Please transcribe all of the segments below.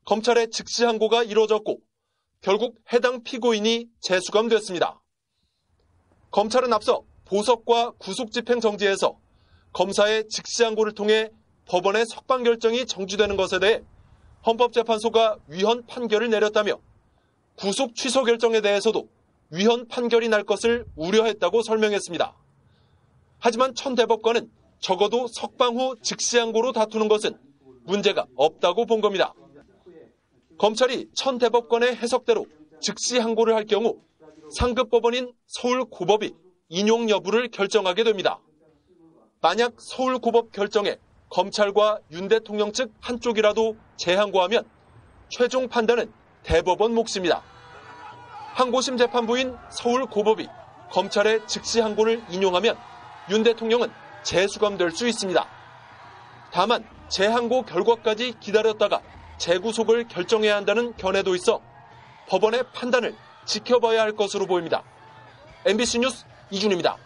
검찰의 즉시 항고가 이루어졌고 결국 해당 피고인이 재수감됐습니다. 검찰은 앞서 보석과 구속집행 정지에서 검사의 즉시 항고를 통해 법원의 석방 결정이 정지되는 것에 대해 헌법재판소가 위헌 판결을 내렸다며 구속 취소 결정에 대해서도 위헌 판결이 날 것을 우려했다고 설명했습니다. 하지만 천대법관은 적어도 석방 후 즉시 항고로 다투는 것은 문제가 없다고 본 겁니다. 검찰이 천대법관의 해석대로 즉시 항고를 할 경우 상급법원인 서울고법이 인용 여부를 결정하게 됩니다. 만약 서울고법 결정에 검찰과 윤 대통령 측 한쪽이라도 재항고하면 최종 판단은 대법원 몫입니다. 항고심 재판부인 서울고법이 검찰의 즉시 항고를 인용하면 윤 대통령은 재수감될 수 있습니다. 다만 재항고 결과까지 기다렸다가 재구속을 결정해야 한다는 견해도 있어 법원의 판단을 지켜봐야 할 것으로 보입니다. MBC 뉴스 이준입니다.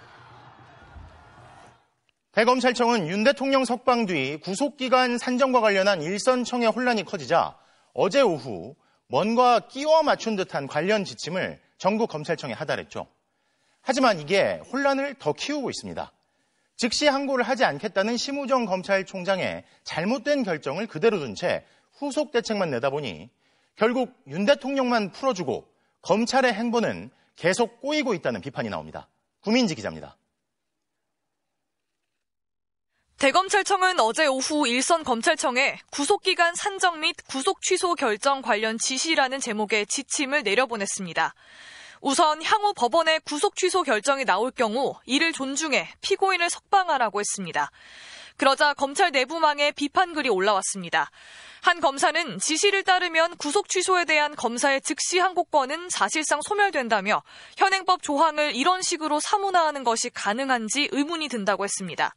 대검찰청은 윤 대통령 석방 뒤 구속기간 산정과 관련한 일선청의 혼란이 커지자 어제 오후 뭔가 끼워 맞춘 듯한 관련 지침을 전국 검찰청에 하달했죠. 하지만 이게 혼란을 더 키우고 있습니다. 즉시 항고를 하지 않겠다는 심우정 검찰총장의 잘못된 결정을 그대로 둔 채 후속 대책만 내다보니 결국 윤 대통령만 풀어주고 검찰의 행보는 계속 꼬이고 있다는 비판이 나옵니다. 구민지 기자입니다. 대검찰청은 어제 오후 일선 검찰청에 구속기간 산정 및 구속 취소 결정 관련 지시라는 제목의 지침을 내려보냈습니다. 우선 향후 법원의 구속 취소 결정이 나올 경우 이를 존중해 피고인을 석방하라고 했습니다. 그러자 검찰 내부망에 비판글이 올라왔습니다. 한 검사는 지시를 따르면 구속 취소에 대한 검사의 즉시 항고권은 사실상 소멸된다며 현행법 조항을 이런 식으로 사문화하는 것이 가능한지 의문이 든다고 했습니다.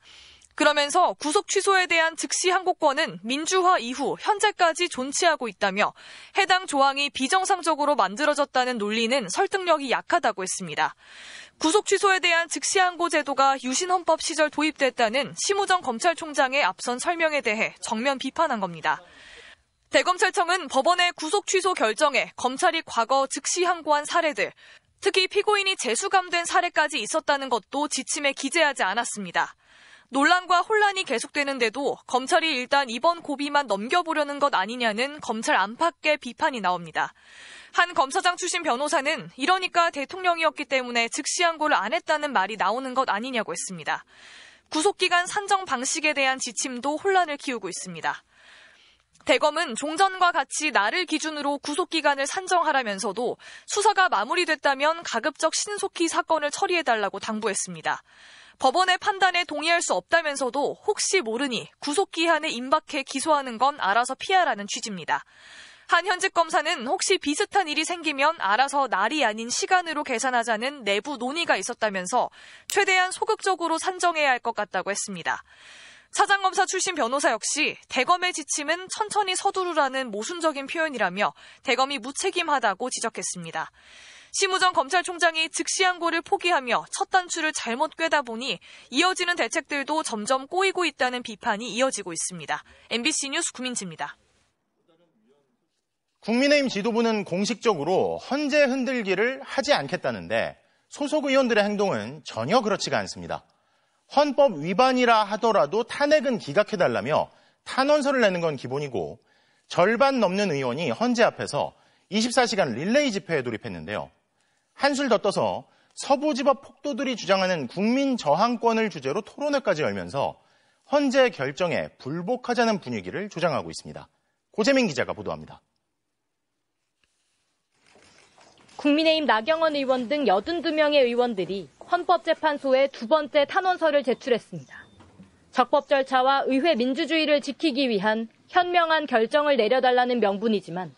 그러면서 구속 취소에 대한 즉시 항고권은 민주화 이후 현재까지 존치하고 있다며 해당 조항이 비정상적으로 만들어졌다는 논리는 설득력이 약하다고 했습니다. 구속 취소에 대한 즉시 항고 제도가 유신 헌법 시절 도입됐다는 심우정 검찰총장의 앞선 설명에 대해 정면 비판한 겁니다. 대검찰청은 법원의 구속 취소 결정에 검찰이 과거 즉시 항고한 사례들, 특히 피고인이 재수감된 사례까지 있었다는 것도 지침에 기재하지 않았습니다. 논란과 혼란이 계속되는데도 검찰이 일단 이번 고비만 넘겨보려는 것 아니냐는 검찰 안팎의 비판이 나옵니다. 한 검사장 출신 변호사는 이러니까 대통령이었기 때문에 즉시 항고를 안 했다는 말이 나오는 것 아니냐고 했습니다. 구속기간 산정 방식에 대한 지침도 혼란을 키우고 있습니다. 대검은 종전과 같이 날을 기준으로 구속기간을 산정하라면서도 수사가 마무리됐다면 가급적 신속히 사건을 처리해달라고 당부했습니다. 법원의 판단에 동의할 수 없다면서도 혹시 모르니 구속기한에 임박해 기소하는 건 알아서 피하라는 취지입니다. 한 현직 검사는 혹시 비슷한 일이 생기면 알아서 날이 아닌 시간으로 계산하자는 내부 논의가 있었다면서 최대한 소극적으로 산정해야 할 것 같다고 했습니다. 사장검사 출신 변호사 역시 대검의 지침은 천천히 서두르라는 모순적인 표현이라며 대검이 무책임하다고 지적했습니다. 심우정 검찰총장이 즉시 항고를 포기하며 첫 단추를 잘못 꿰다 보니 이어지는 대책들도 점점 꼬이고 있다는 비판이 이어지고 있습니다. MBC 뉴스 구민지입니다. 국민의힘 지도부는 공식적으로 헌재 흔들기를 하지 않겠다는데 소속 의원들의 행동은 전혀 그렇지가 않습니다. 헌법 위반이라 하더라도 탄핵은 기각해달라며 탄원서를 내는 건 기본이고 절반 넘는 의원이 헌재 앞에서 24시간 릴레이 집회에 돌입했는데요. 한술 더 떠서 서부지법 폭도들이 주장하는 국민 저항권을 주제로 토론회까지 열면서 헌재 결정에 불복하자는 분위기를 조장하고 있습니다. 고재민 기자가 보도합니다. 국민의힘 나경원 의원 등 82명의 의원들이 헌법재판소에 두 번째 탄원서를 제출했습니다. 적법 절차와 의회 민주주의를 지키기 위한 현명한 결정을 내려달라는 명분이지만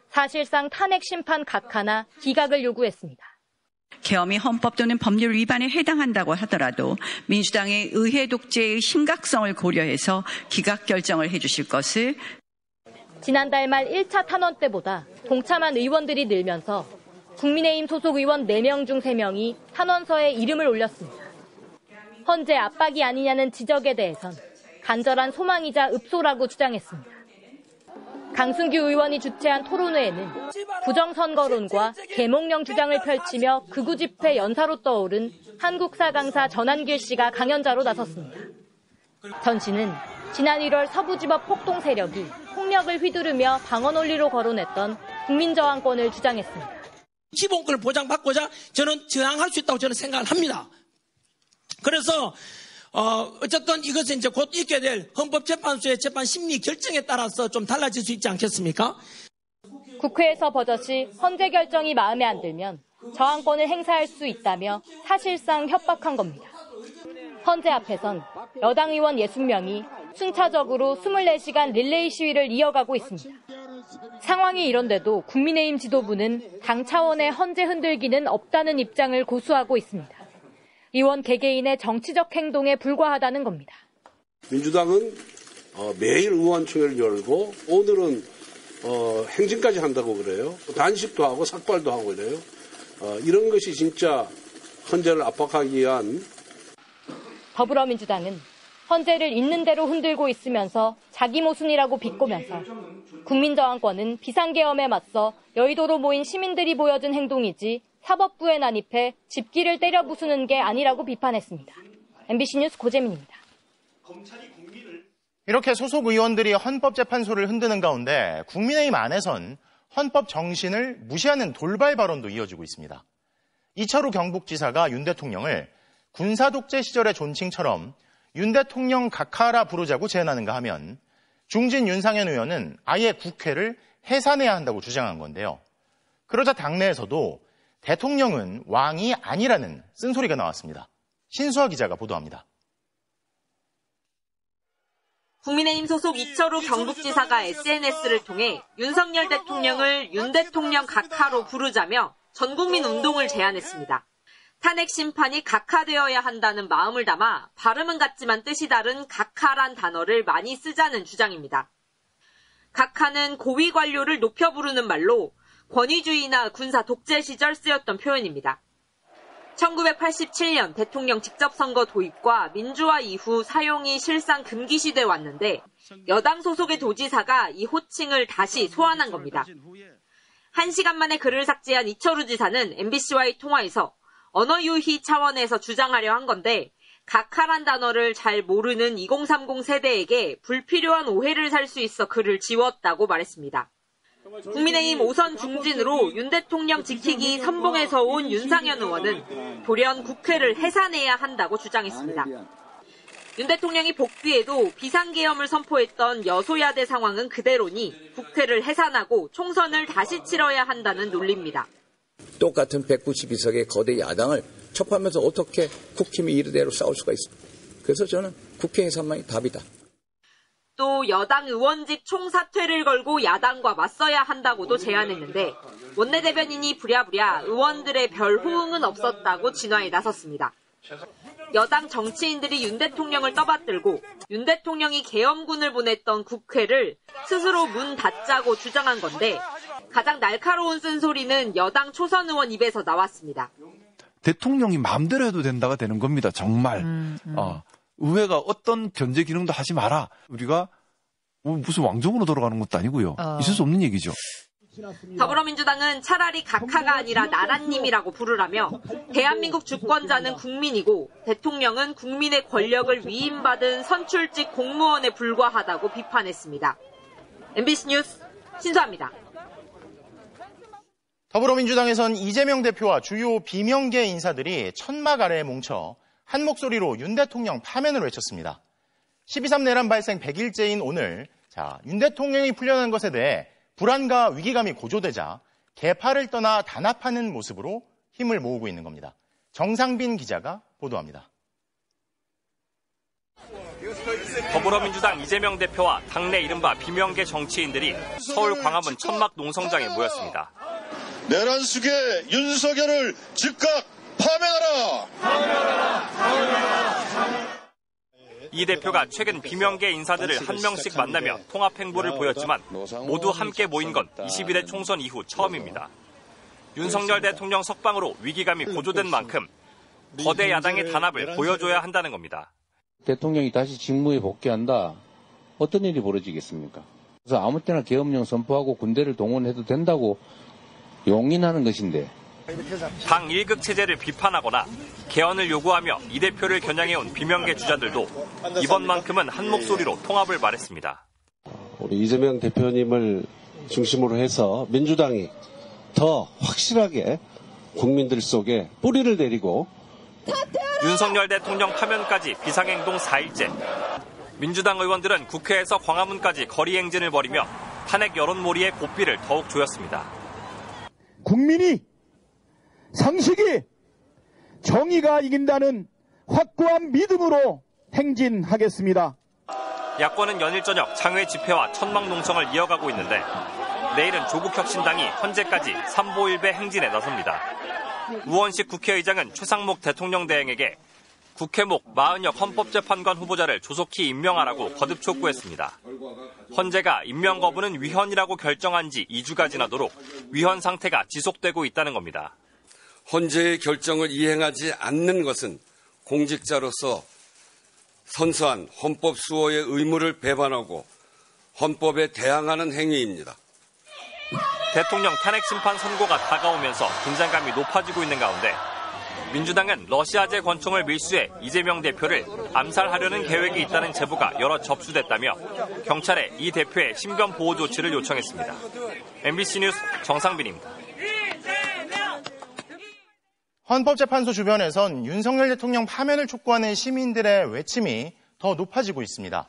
사실상 탄핵 심판 각하나 기각을 요구했습니다. 계엄이 헌법 또는 법률 위반에 해당한다고 하더라도 민주당의 의회 독재의 심각성을 고려해서 기각 결정을 해주실 것을. 지난달 말 1차 탄원 때보다 동참한 의원들이 늘면서 국민의힘 소속 의원 4명 중 3명이 탄원서에 이름을 올렸습니다. 헌재 압박이 아니냐는 지적에 대해선 간절한 소망이자 읍소라고 주장했습니다. 강승규 의원이 주최한 토론회에는 부정선거론과 계몽령 주장을 펼치며 극우 집회 연사로 떠오른 한국사 강사 전한길 씨가 강연자로 나섰습니다. 전 씨는 지난 1월 서부지법 폭동 세력이 폭력을 휘두르며 방어 논리로 거론했던 국민저항권을 주장했습니다. 기본권을 보장받고자 저는 저항할 수 있다고 저는 생각을 합니다. 그래서 어쨌든 이것은 이제 곧 있게 될 헌법재판소의 재판 심리 결정에 따라서 좀 달라질 수 있지 않겠습니까? 국회에서 버젓이 헌재 결정이 마음에 안 들면 저항권을 행사할 수 있다며 사실상 협박한 겁니다. 헌재 앞에선 여당 의원 60명이 순차적으로 24시간 릴레이 시위를 이어가고 있습니다. 상황이 이런데도 국민의힘 지도부는 당 차원의 헌재 흔들기는 없다는 입장을 고수하고 있습니다. 의원 개개인의 정치적 행동에 불과하다는 겁니다. 민주당은 매일 의원총회를 열고 오늘은 행진까지 한다고 그래요. 단식도 하고 삭발도 하고 그래요. 이런 것이 진짜 헌재를 압박하기 위한. 더불어민주당은 헌재를 있는 대로 흔들고 있으면서 자기 모순이라고 비꼬면서 국민저항권은 비상계엄에 맞서 여의도로 모인 시민들이 보여준 행동이지 사법부에 난입해 집기를 때려 부수는 게 아니라고 비판했습니다. MBC 뉴스 고재민입니다. 이렇게 소속 의원들이 헌법재판소를 흔드는 가운데 국민의힘 안에선 헌법 정신을 무시하는 돌발 발언도 이어지고 있습니다. 이철우 경북지사가 윤 대통령을 군사독재 시절의 존칭처럼 윤 대통령 각하라 부르자고 제안하는가 하면 중진 윤상현 의원은 아예 국회를 해산해야 한다고 주장한 건데요. 그러자 당내에서도 대통령은 왕이 아니라는 쓴소리가 나왔습니다. 신수아 기자가 보도합니다. 국민의힘 소속 이철우 경북지사가 SNS를 통해 윤석열 대통령을 윤 대통령 각하로 부르자며 전국민 운동을 제안했습니다. 탄핵 심판이 각하되어야 한다는 마음을 담아 발음은 같지만 뜻이 다른 각하란 단어를 많이 쓰자는 주장입니다. 각하는 고위 관료를 높여 부르는 말로 권위주의나 군사 독재 시절 쓰였던 표현입니다. 1987년 대통령 직접선거 도입과 민주화 이후 사용이 실상 금기시돼 왔는데 여당 소속의 도지사가 이 호칭을 다시 소환한 겁니다. 1시간 만에 글을 삭제한 이철우 지사는 MBC와의 통화에서 언어 유희 차원에서 주장하려 한 건데 각하란 단어를 잘 모르는 2030 세대에게 불필요한 오해를 살 수 있어 글을 지웠다고 말했습니다. 국민의힘 오선 중진으로 윤 대통령 지키기 선봉에서 온 윤상현 의원은 돌연 국회를 해산해야 한다고 주장했습니다. 윤 대통령이 복귀해도 비상계엄을 선포했던 여소야대 상황은 그대로니 국회를 해산하고 총선을 다시 치러야 한다는 논리입니다. 똑같은 192석의 거대 야당을 척하면서 어떻게 국힘이 이르대로 싸울 수가 있습니까? 그래서 저는 국회 해산만이 답이다. 또 여당 의원직 총사퇴를 걸고 야당과 맞서야 한다고도 제안했는데 원내대변인이 부랴부랴 의원들의 별 호응은 없었다고 진화에 나섰습니다. 여당 정치인들이 윤 대통령을 떠받들고 윤 대통령이 계엄군을 보냈던 국회를 스스로 문 닫자고 주장한 건데 가장 날카로운 쓴소리는 여당 초선 의원 입에서 나왔습니다. 대통령이 마음대로 해도 된다가 되는 겁니다. 정말. 의회가 어떤 견제 기능도 하지 마라. 우리가 무슨 왕정으로 돌아가는 것도 아니고요. 있을 수 없는 얘기죠. 더불어민주당은 차라리 각하가 아니라 나라님이라고 부르라며 대한민국 주권자는 국민이고 대통령은 국민의 권력을 위임받은 선출직 공무원에 불과하다고 비판했습니다. MBC 뉴스 신수아입니다. 더불어민주당에선 이재명 대표와 주요 비명계 인사들이 천막 아래에 뭉쳐 한 목소리로 윤 대통령 파면을 외쳤습니다. 12.3 내란 발생 100일째인 오늘 윤 대통령이 풀려난 것에 대해 불안과 위기감이 고조되자 개파를 떠나 단합하는 모습으로 힘을 모으고 있는 겁니다. 정상빈 기자가 보도합니다. 더불어민주당 이재명 대표와 당내 이른바 비명계 정치인들이 서울 광화문 천막 농성장에 모였습니다. 내란 숙의 윤석열을 즉각 파면하라! 이 대표가 최근 비명계 인사들을 한 명씩 만나며 통합 행보를 보였지만 모두 함께 모인 건 21대 총선 이후 처음입니다. 윤석열 대통령 석방으로 위기감이 고조된 만큼 거대 야당의 단합을 보여줘야 한다는 겁니다. 대통령이 다시 직무에 복귀한다. 어떤 일이 벌어지겠습니까? 그래서 아무 때나 계엄령 선포하고 군대를 동원해도 된다고 용인하는 것인데. 당 1극 체제를 비판하거나 개헌을 요구하며 이 대표를 겨냥해온 비명계 주자들도 이번만큼은 한 목소리로 통합을 말했습니다. 우리 이재명 대표님을 중심으로 해서 민주당이 더 확실하게 국민들 속에 뿌리를 내리고 윤석열 대통령 파면까지 비상행동 4일째. 민주당 의원들은 국회에서 광화문까지 거리 행진을 벌이며 탄핵 여론몰이의 고삐를 더욱 조였습니다. 국민이 상식이 정의가 이긴다는 확고한 믿음으로 행진하겠습니다. 야권은 연일 저녁 장외 집회와 천막 농성을 이어가고 있는데 내일은 조국혁신당이 헌재까지 삼보일배 행진에 나섭니다. 우원식 국회의장은 최상목 대통령 대행에게 국회목 마은혁 헌법재판관 후보자를 조속히 임명하라고 거듭 촉구했습니다. 헌재가 임명 거부는 위헌이라고 결정한 지 2주가 지나도록 위헌 상태가 지속되고 있다는 겁니다. 헌재의 결정을 이행하지 않는 것은 공직자로서 선서한 헌법 수호의 의무를 배반하고 헌법에 대항하는 행위입니다. 대통령 탄핵 심판 선고가 다가오면서 긴장감이 높아지고 있는 가운데 민주당은 러시아제 권총을 밀수해 이재명 대표를 암살하려는 계획이 있다는 제보가 여러 접수됐다며 경찰에 이 대표의 신변 보호 조치를 요청했습니다. MBC 뉴스 정상빈입니다. 헌법재판소 주변에선 윤석열 대통령 파면을 촉구하는 시민들의 외침이 더 높아지고 있습니다.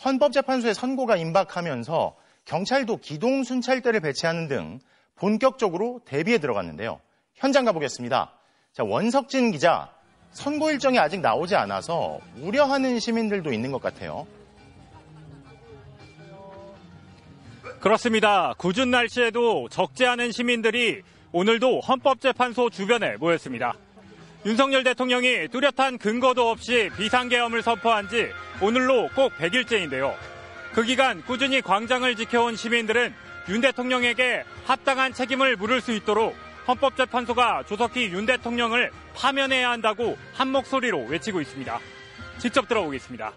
헌법재판소의 선고가 임박하면서 경찰도 기동순찰대를 배치하는 등 본격적으로 대비에 들어갔는데요. 현장 가보겠습니다. 자, 원석진 기자, 선고 일정이 아직 나오지 않아서 우려하는 시민들도 있는 것 같아요. 그렇습니다. 궂은 날씨에도 적지 않은 시민들이 오늘도 헌법재판소 주변에 모였습니다. 윤석열 대통령이 뚜렷한 근거도 없이 비상계엄을 선포한 지 오늘로 꼭 100일째인데요. 그 기간 꾸준히 광장을 지켜온 시민들은 윤 대통령에게 합당한 책임을 물을 수 있도록 헌법재판소가 조속히 윤 대통령을 파면해야 한다고 한 목소리로 외치고 있습니다. 직접 들어보겠습니다.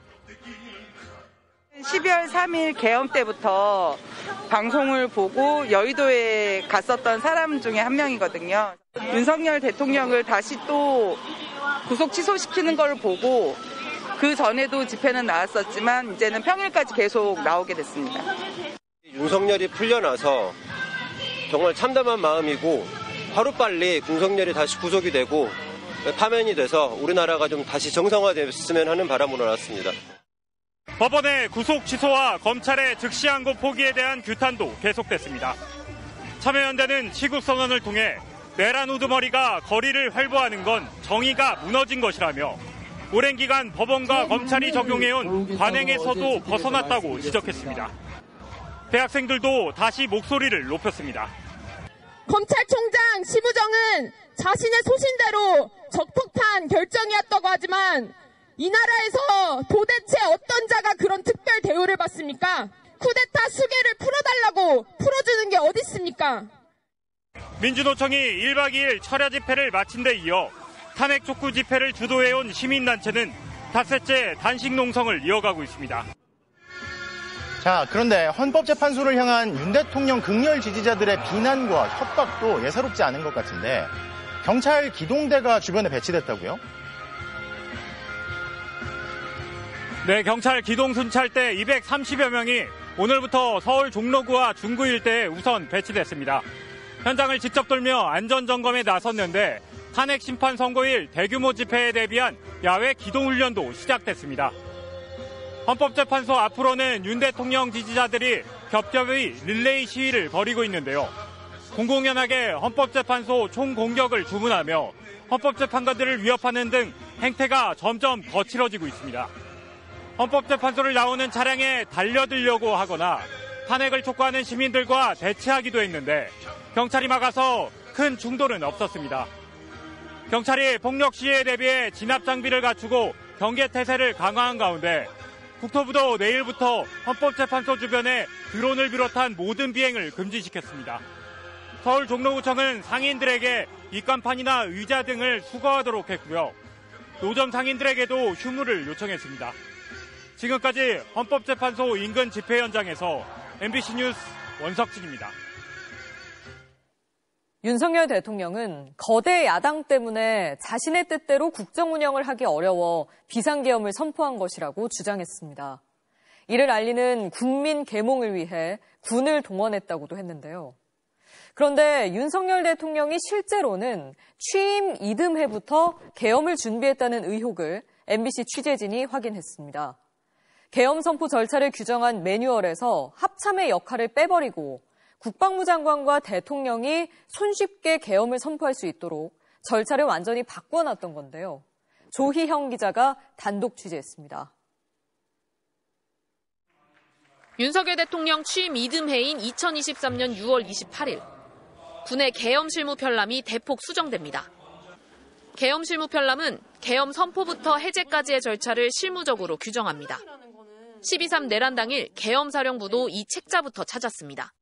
12월 3일 계엄 때부터 방송을 보고 여의도에 갔었던 사람 중에 한 명이거든요. 윤석열 대통령을 다시 또 구속 취소시키는 걸 보고 그 전에도 집회는 나왔었지만 이제는 평일까지 계속 나오게 됐습니다. 윤석열이 풀려나서 정말 참담한 마음이고 하루빨리 윤석열이 다시 구속이 되고 파면이 돼서 우리나라가 좀 다시 정상화됐으면 하는 바람으로 나왔습니다. 법원의 구속 취소와 검찰의 즉시항고 포기에 대한 규탄도 계속됐습니다. 참여연대는 시국선언을 통해 내란 우두머리가 거리를 활보하는 건 정의가 무너진 것이라며 오랜 기간 법원과 검찰이 적용해온 관행에서도 벗어났다고 지적했습니다. 대학생들도 다시 목소리를 높였습니다. 검찰총장 심우정은 자신의 소신대로 적폭한 결정이었다고 하지만 이 나라에서 도대체 어떤 자가 그런 특별 대우를 받습니까? 쿠데타 수계를 풀어달라고 풀어주는 게 어디 있습니까? 민주노총이 1박 2일 철야 집회를 마친 데 이어 탄핵 촉구 집회를 주도해온 시민단체는 닷새째 단식 농성을 이어가고 있습니다. 자, 그런데 헌법재판소를 향한 윤 대통령 극렬 지지자들의 비난과 협박도 예사롭지 않은 것 같은데 경찰 기동대가 주변에 배치됐다고요? 네, 경찰 기동순찰대 230여 명이 오늘부터 서울 종로구와 중구 일대에 우선 배치됐습니다. 현장을 직접 돌며 안전점검에 나섰는데 탄핵 심판 선고일 대규모 집회에 대비한 야외 기동훈련도 시작됐습니다. 헌법재판소 앞으로는 윤 대통령 지지자들이 겹겹이 릴레이 시위를 벌이고 있는데요. 공공연하게 헌법재판소 총공격을 주문하며 헌법재판관들을 위협하는 등 행태가 점점 거칠어지고 있습니다. 헌법재판소를 나오는 차량에 달려들려고 하거나 탄핵을 촉구하는 시민들과 대치하기도 했는데 경찰이 막아서 큰 충돌은 없었습니다. 경찰이 폭력 시위에 대비해 진압 장비를 갖추고 경계 태세를 강화한 가운데 국토부도 내일부터 헌법재판소 주변에 드론을 비롯한 모든 비행을 금지시켰습니다. 서울 종로구청은 상인들에게 입간판이나 의자 등을 수거하도록 했고요. 노점 상인들에게도 휴무를 요청했습니다. 지금까지 헌법재판소 인근 집회 현장에서 MBC 뉴스 원석진입니다. 윤석열 대통령은 거대 야당 때문에 자신의 뜻대로 국정 운영을 하기 어려워 비상계엄을 선포한 것이라고 주장했습니다. 이를 알리는 국민 계몽을 위해 군을 동원했다고도 했는데요. 그런데 윤석열 대통령이 실제로는 취임 이듬해부터 계엄을 준비했다는 의혹을 MBC 취재진이 확인했습니다. 계엄 선포 절차를 규정한 매뉴얼에서 합참의 역할을 빼버리고 국방부 장관과 대통령이 손쉽게 계엄을 선포할 수 있도록 절차를 완전히 바꿔놨던 건데요. 조희형 기자가 단독 취재했습니다. 윤석열 대통령 취임 이듬해인 2023년 6월 28일 군의 계엄 실무 편람이 대폭 수정됩니다. 계엄 실무 편람은 계엄 선포부터 해제까지의 절차를 실무적으로 규정합니다. 12.3 내란 당일 계엄 사령부도 이 책자부터 찾았습니다.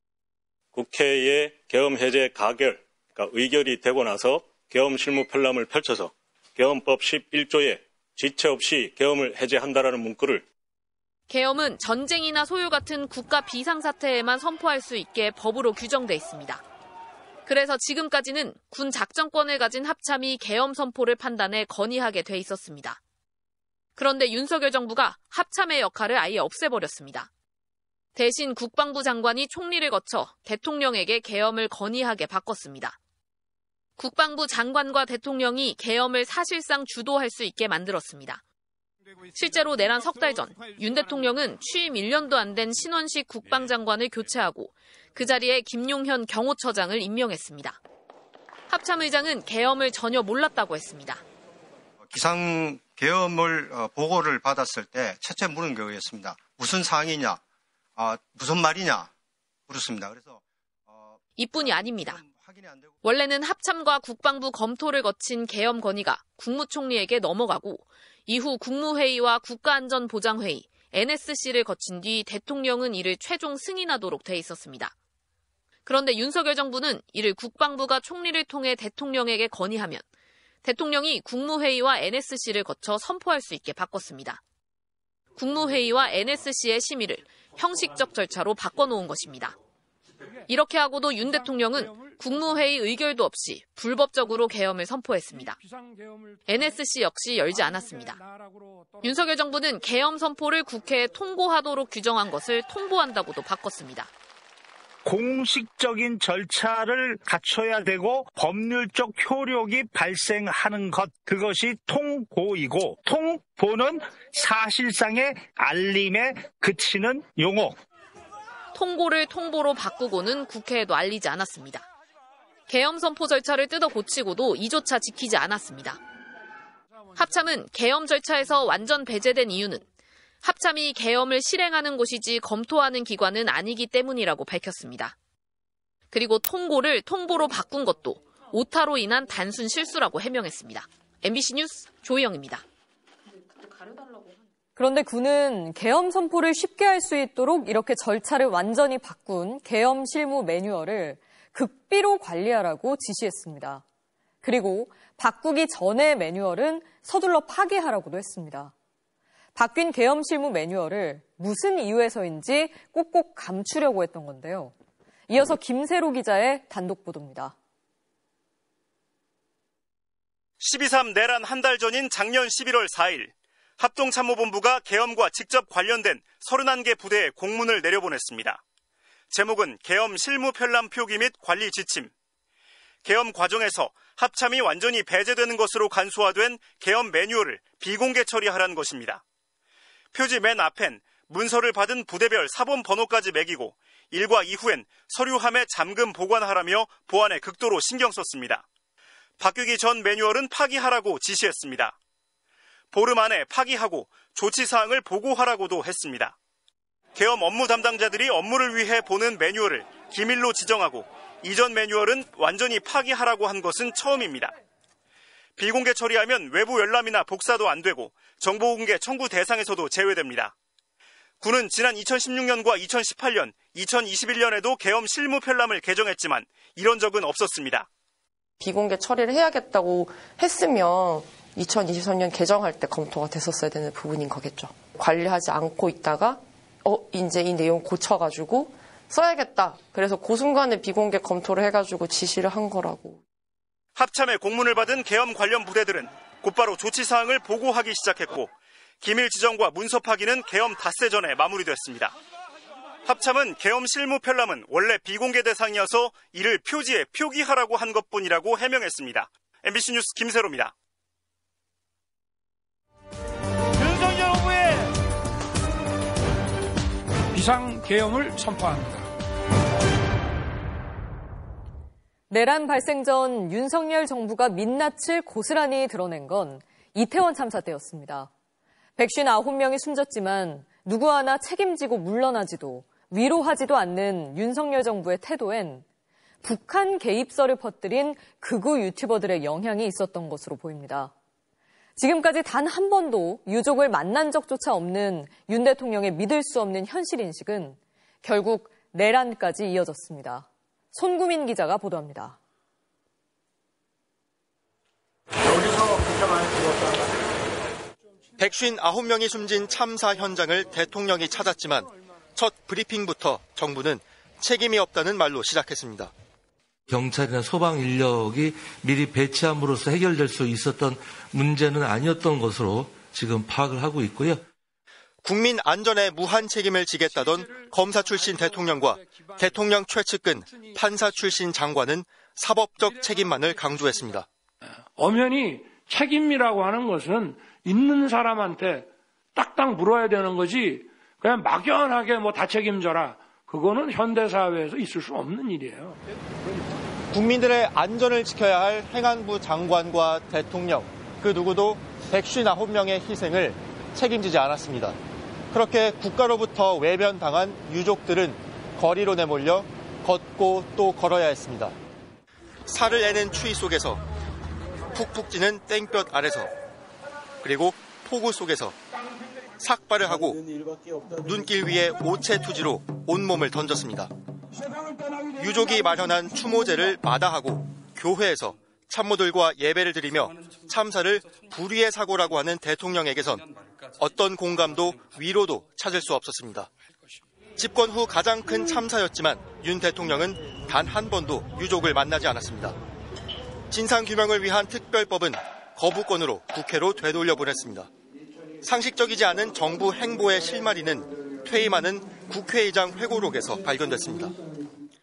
국회의 계엄 해제 가결, 그러니까 의결이 되고 나서 계엄 실무 편람을 펼쳐서 계엄법 11조에 지체 없이 계엄을 해제한다라는 문구를 계엄은 전쟁이나 소요 같은 국가 비상사태에만 선포할 수 있게 법으로 규정돼 있습니다. 그래서 지금까지는 군 작전권을 가진 합참이 계엄 선포를 판단해 건의하게 돼 있었습니다. 그런데 윤석열 정부가 합참의 역할을 아예 없애버렸습니다. 대신 국방부 장관이 총리를 거쳐 대통령에게 계엄을 건의하게 바꿨습니다. 국방부 장관과 대통령이 계엄을 사실상 주도할 수 있게 만들었습니다. 실제로 내란 석 달 전 윤 대통령은 취임 1년도 안 된 신원식 국방장관을 교체하고 그 자리에 김용현 경호처장을 임명했습니다. 합참의장은 계엄을 전혀 몰랐다고 했습니다. 기상계엄을 보고를 받았을 때 첫째 물은 거였습니다. 무슨 사항이냐, 무슨 말이냐 물었습니다. 그래서 이뿐이 아닙니다. 원래는 합참과 국방부 검토를 거친 계엄 건의가 국무총리에게 넘어가고 이후 국무회의와 국가안전보장회의, NSC를 거친 뒤 대통령은 이를 최종 승인하도록 돼 있었습니다. 그런데 윤석열 정부는 이를 국방부가 총리를 통해 대통령에게 건의하면 대통령이 국무회의와 NSC를 거쳐 선포할 수 있게 바꿨습니다. 국무회의와 NSC의 심의를 형식적 절차로 바꿔놓은 것입니다. 이렇게 하고도 윤 대통령은 국무회의 의결도 없이 불법적으로 계엄을 선포했습니다. NSC 역시 열지 않았습니다. 윤석열 정부는 계엄 선포를 국회에 통보하도록 규정한 것을 통보한다고도 바꿨습니다. 공식적인 절차를 갖춰야 되고 법률적 효력이 발생하는 것, 그것이 통보이고 통보는 사실상의 알림에 그치는 용어. 통고를 통보로 바꾸고는 국회에도 알리지 않았습니다. 계엄 선포 절차를 뜯어 고치고도 이조차 지키지 않았습니다. 합참은 계엄 절차에서 완전 배제된 이유는 합참이 계엄을 실행하는 곳이지 검토하는 기관은 아니기 때문이라고 밝혔습니다. 그리고 통고를 통보로 바꾼 것도 오타로 인한 단순 실수라고 해명했습니다. MBC 뉴스 조희영입니다. 그런데 군은 계엄 선포를 쉽게 할 수 있도록 이렇게 절차를 완전히 바꾼 계엄 실무 매뉴얼을 극비로 관리하라고 지시했습니다. 그리고 바꾸기 전의 매뉴얼은 서둘러 파기하라고도 했습니다. 바뀐 계엄 실무 매뉴얼을 무슨 이유에서인지 꼭꼭 감추려고 했던 건데요. 이어서 김세로 기자의 단독 보도입니다. 12.3 내란 한 달 전인 작년 11월 4일 합동참모본부가 계엄과 직접 관련된 31개 부대에 공문을 내려보냈습니다. 제목은 계엄 실무 편람 표기 및 관리 지침. 계엄 과정에서 합참이 완전히 배제되는 것으로 간소화된 계엄 매뉴얼을 비공개 처리하라는 것입니다. 표지 맨 앞엔 문서를 받은 부대별 사본 번호까지 매기고 1과 2후엔 서류함에 잠금 보관하라며 보안에 극도로 신경 썼습니다. 바뀌기 전 매뉴얼은 파기하라고 지시했습니다. 보름 안에 파기하고 조치사항을 보고하라고도 했습니다. 계엄 업무 담당자들이 업무를 위해 보는 매뉴얼을 기밀로 지정하고 이전 매뉴얼은 완전히 파기하라고 한 것은 처음입니다. 비공개 처리하면 외부 열람이나 복사도 안 되고 정보공개 청구 대상에서도 제외됩니다. 군은 지난 2016년과 2018년, 2021년에도 계엄 실무 편람을 개정했지만 이런 적은 없었습니다. 비공개 처리를 해야겠다고 했으면 2023년 개정할 때 검토가 됐었어야 되는 부분인 거겠죠. 관리하지 않고 있다가 이제 이 내용 고쳐가지고 써야겠다. 그래서 그 순간에 비공개 검토를 해가지고 지시를 한 거라고. 합참의 공문을 받은 계엄 관련 부대들은 곧바로 조치 사항을 보고하기 시작했고 기밀 지정과 문서 파기는 계엄 닷새 전에 마무리됐습니다. 합참은 계엄 실무 편람은 원래 비공개 대상이어서 이를 표지에 표기하라고 한 것뿐이라고 해명했습니다. MBC 뉴스 김세로입니다. 윤석열 후보의 비상계엄을 선포합니다. 내란 발생 전 윤석열 정부가 민낯을 고스란히 드러낸 건 이태원 참사 때였습니다. 159명이 숨졌지만 누구 하나 책임지고 물러나지도 위로하지도 않는 윤석열 정부의 태도엔 북한 개입설을 퍼뜨린 극우 유튜버들의 영향이 있었던 것으로 보입니다. 지금까지 단 한 번도 유족을 만난 적조차 없는 윤 대통령의 믿을 수 없는 현실인식은 결국 내란까지 이어졌습니다. 손구민 기자가 보도합니다. 여기서 그렇게 많이 죽었다. 159명이 숨진 참사 현장을 대통령이 찾았지만 첫 브리핑부터 정부는 책임이 없다는 말로 시작했습니다. 경찰이나 소방 인력이 미리 배치함으로써 해결될 수 있었던 문제는 아니었던 것으로 지금 파악을 하고 있고요. 국민 안전에 무한 책임을 지겠다던 검사 출신 대통령과 대통령 최측근 판사 출신 장관은 사법적 책임만을 강조했습니다. 엄연히 책임이라고 하는 것은 있는 사람한테 딱딱 물어야 되는 거지 그냥 막연하게 다 책임져라. 그거는 현대사회에서 있을 수 없는 일이에요. 국민들의 안전을 지켜야 할 행안부 장관과 대통령, 그 누구도 159명의 희생을 책임지지 않았습니다. 그렇게 국가로부터 외면당한 유족들은 거리로 내몰려 걷고 또 걸어야 했습니다. 살을 내는 추위 속에서, 푹푹 찌는 땡볕 아래서, 그리고 폭우 속에서 삭발을 하고 눈길 위에 오체투지로 온몸을 던졌습니다. 유족이 마련한 추모제를 마다하고 교회에서 참모들과 예배를 드리며 참사를 불의의 사고라고 하는 대통령에게선 어떤 공감도 위로도 찾을 수 없었습니다. 집권 후 가장 큰 참사였지만 윤 대통령은 단 한 번도 유족을 만나지 않았습니다. 진상규명을 위한 특별법은 거부권으로 국회로 되돌려 보냈습니다. 상식적이지 않은 정부 행보의 실마리는 퇴임하는 국회의장 회고록에서 발견됐습니다.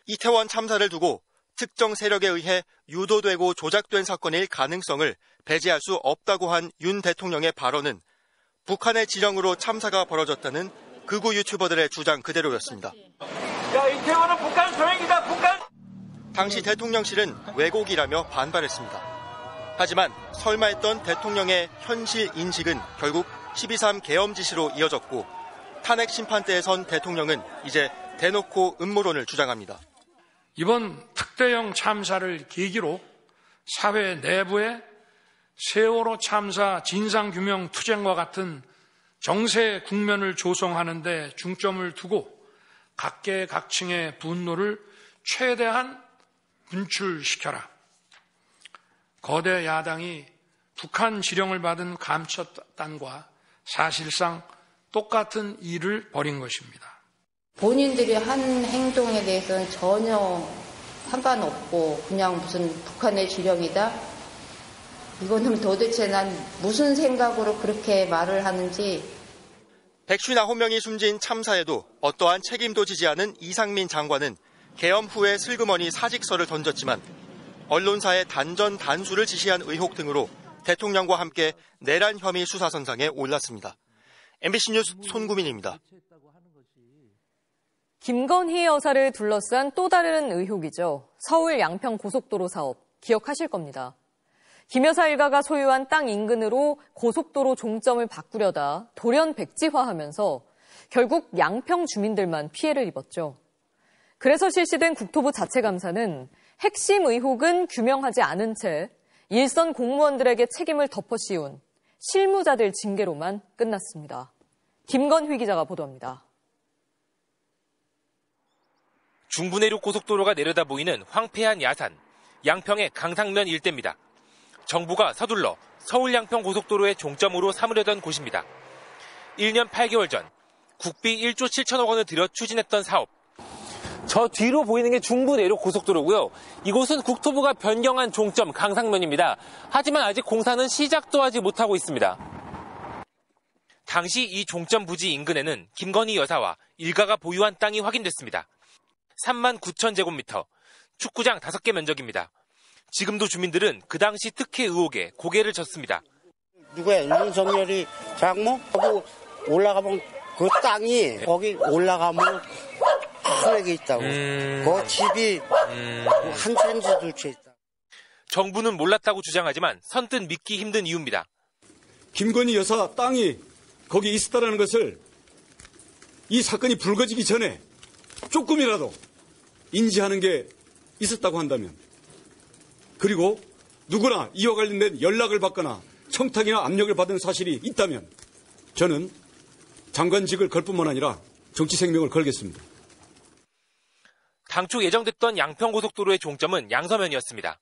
이태원 참사를 두고 특정 세력에 의해 유도되고 조작된 사건일 가능성을 배제할 수 없다고 한 윤 대통령의 발언은 북한의 지령으로 참사가 벌어졌다는 극우 유튜버들의 주장 그대로였습니다. 야, 이태원은 북한 소행이다, 북한! 당시 대통령실은 왜곡이라며 반발했습니다. 하지만 설마 했던 대통령의 현실 인식은 결국 12.3 계엄 지시로 이어졌고 탄핵 심판대에 선 대통령은 이제 대놓고 음모론을 주장합니다. 이번 특대형 참사를 계기로 사회 내부에 세월호 참사 진상규명 투쟁과 같은 정세 국면을 조성하는 데 중점을 두고 각계각층의 분노를 최대한 분출시켜라. 거대 야당이 북한 지령을 받은 감찰단과 사실상 똑같은 일을 벌인 것입니다. 본인들이 한 행동에 대해서는 전혀 상관없고 그냥 무슨 북한의 지령이다? 이거는 도대체 난 무슨 생각으로 그렇게 말을 하는지. 159명이 숨진 참사에도 어떠한 책임도 지지 않은 이상민 장관은 계엄 후에 슬그머니 사직서를 던졌지만 언론사의 단전 단수를 지시한 의혹 등으로 대통령과 함께 내란 혐의 수사선상에 올랐습니다. MBC 뉴스 손구민입니다. 김건희 여사를 둘러싼 또 다른 의혹이죠. 서울 양평 고속도로 사업 기억하실 겁니다. 김 여사 일가가 소유한 땅 인근으로 고속도로 종점을 바꾸려다 돌연 백지화하면서 결국 양평 주민들만 피해를 입었죠. 그래서 실시된 국토부 자체 감사는 핵심 의혹은 규명하지 않은 채 일선 공무원들에게 책임을 덮어씌운 실무자들 징계로만 끝났습니다. 김건휘 기자가 보도합니다. 중부내륙 고속도로가 내려다 보이는 황폐한 야산, 양평의 강상면 일대입니다. 정부가 서둘러 서울 양평 고속도로의 종점으로 삼으려던 곳입니다. 1년 8개월 전 국비 1조 7천억 원을 들여 추진했던 사업. 저 뒤로 보이는 게 중부 내륙 고속도로고요. 이곳은 국토부가 변경한 종점 강상면입니다. 하지만 아직 공사는 시작도 하지 못하고 있습니다. 당시 이 종점 부지 인근에는 김건희 여사와 일가가 보유한 땅이 확인됐습니다. 3만 9천 제곱미터, 축구장 5개 면적입니다. 지금도 주민들은 그 당시 특혜 의혹에 고개를 젓습니다. 누구야? 윤석열이 장모? 거기 올라가면 그 땅이 거기 올라가면 큰애가 있다고. 그 집이 한 센치도 채 있다. 정부는 몰랐다고 주장하지만 선뜻 믿기 힘든 이유입니다. 김건희 여사 땅이 거기 있었다는 것을 이 사건이 불거지기 전에 조금이라도 인지하는 게 있었다고 한다면, 그리고 누구나 이와 관련된 연락을 받거나 청탁이나 압력을 받은 사실이 있다면 저는 장관직을 걸 뿐만 아니라 정치 생명을 걸겠습니다. 당초 예정됐던 양평고속도로의 종점은 양서면이었습니다.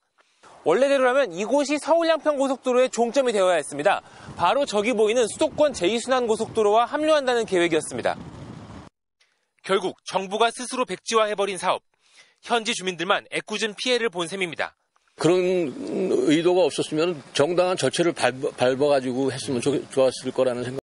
원래대로라면 이곳이 서울 양평고속도로의 종점이 되어야 했습니다. 바로 저기 보이는 수도권 제2순환고속도로와 합류한다는 계획이었습니다. 결국 정부가 스스로 백지화해버린 사업. 현지 주민들만 애꿎은 피해를 본 셈입니다. 그런 의도가 없었으면 정당한 절차를 밟아가지고 했으면 좋았을 거라는 생각.